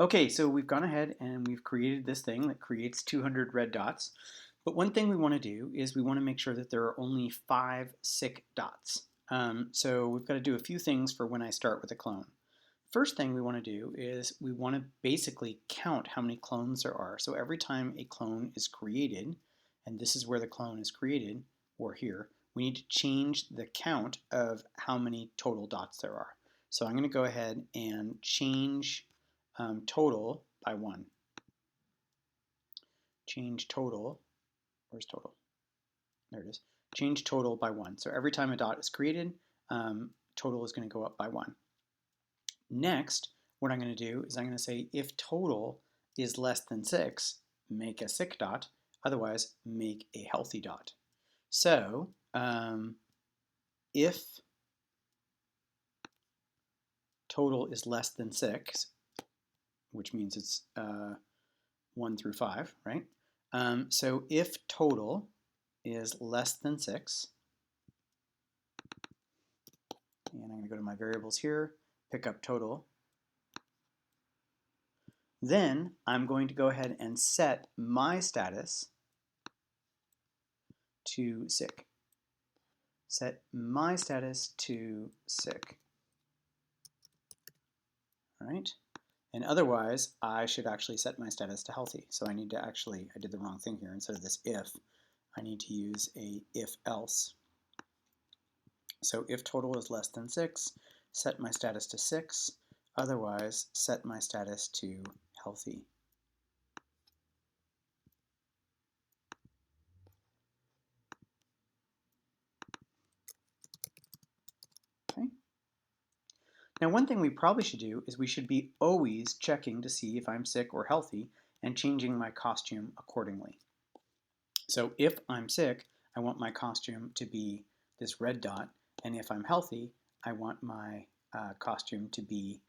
Okay, so we've gone ahead and we've created this thing that creates 200 red dots. But one thing we want to do is we want to make sure that there are only 5 sick dots. So we've got to do a few things for when I start with a clone. First thing we want to do is we want to basically count how many clones there are. So every time a clone is created, and this is where the clone is created, or here, we need to change the count of how many total dots there are. So I'm going to go ahead and change total by 1. Change total, where's total? There it is. Change total by 1. So every time a dot is created, total is going to go up by 1. Next, what I'm going to do is I'm going to say if total is less than 6, make a sick dot. Otherwise, make a healthy dot. So if total is less than 6, which means it's 1 through 5, right? So if total is less than 6, and I'm going to go to my variables here, pick up total, then I'm going to go ahead and set my status to sick. Set my status to sick. All right? And otherwise, I should actually set my status to healthy. So I need to actually, I did the wrong thing here. Instead of this if, I need to use a if else. So if total is less than 6, set my status to 6. Otherwise, set my status to healthy. Okay. Now, one thing we probably should do is we should be always checking to see if I'm sick or healthy and changing my costume accordingly. So if I'm sick, I want my costume to be this red dot, and if I'm healthy, I want my costume to be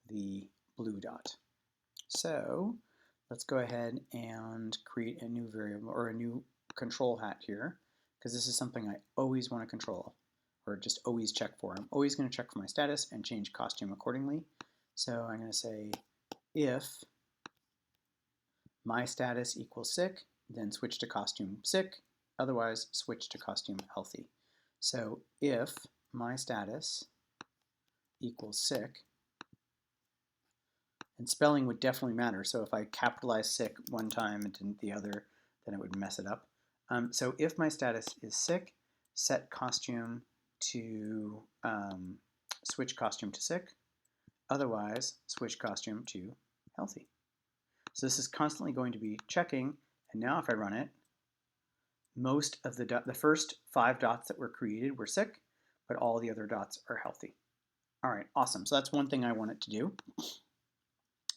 the blue dot. So let's go ahead and create a new variable or a new control hat here, because this is something I always want to control or just always check for. I'm always going to check for my status and change costume accordingly. So I'm going to say if my status equals sick, then switch to costume sick, otherwise switch to costume healthy. So if my status equals sick, and spelling would definitely matter. So if I capitalize sick one time and didn't the other, then it would mess it up. So if my status is sick, set costume to switch costume to sick. Otherwise, switch costume to healthy. So this is constantly going to be checking. And now if I run it, most of the first 5 dots that were created were sick, but all the other dots are healthy. All right, awesome. So that's one thing I want it to do.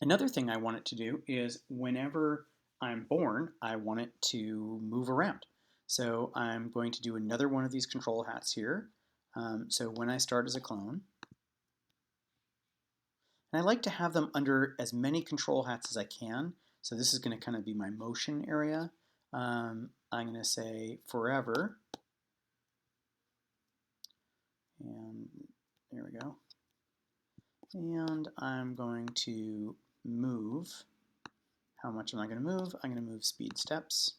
Another thing I want it to do is whenever I'm born, I want it to move around. So I'm going to do another one of these control hats here. So when I start as a clone, and I like to have them under as many control hats as I can. So this is going to kind of be my motion area. I'm going to say forever. And there we go. And I'm going to move. How much am I going to move? I'm going to move speed steps.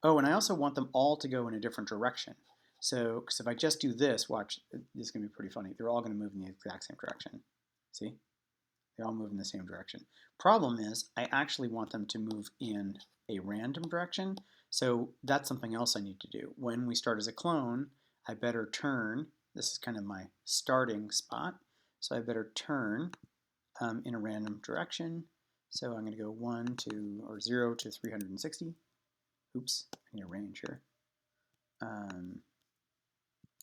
Oh, and I also want them all to go in a different direction. So, because if I just do this, watch, this is going to be pretty funny. They're all going to move in the exact same direction. See? They all move in the same direction. Problem is, I actually want them to move in a random direction. So that's something else I need to do. When we start as a clone, I better turn. This is kind of my starting spot. So I better turn in a random direction. So I'm going to go 1 to, or 0 to 360. Oops, I need a range here.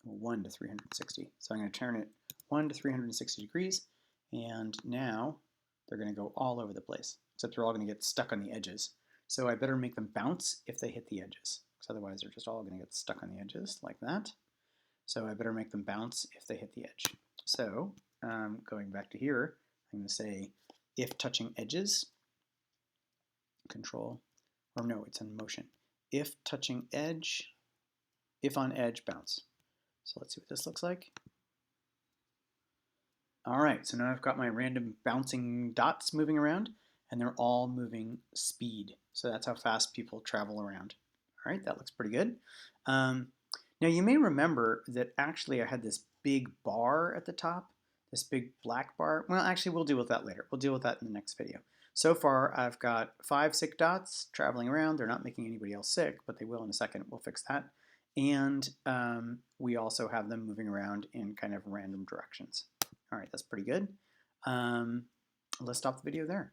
1 to 360. So I'm going to turn it 1 to 360 degrees, and now they're going to go all over the place, except they're all going to get stuck on the edges. So I better make them bounce if they hit the edges, because otherwise they're just all going to get stuck on the edges like that. So I better make them bounce if they hit the edge. So going back to here, I'm going to say if touching edges, control, or no, it's in motion. If touching edge, if on edge, bounce. So let's see what this looks like. All right, so now I've got my random bouncing dots moving around, and they're all moving speed. So that's how fast people travel around. All right, that looks pretty good. Um, Now you may remember that actually I had this big bar at the top, this big black bar. Well, actually we'll deal with that later. We'll deal with that in the next video. So far I've got 5 sick dots traveling around. They're not making anybody else sick, but they will in a second. We'll fix that. And we also have them moving around in kind of random directions. All right, that's pretty good. Let's stop the video there.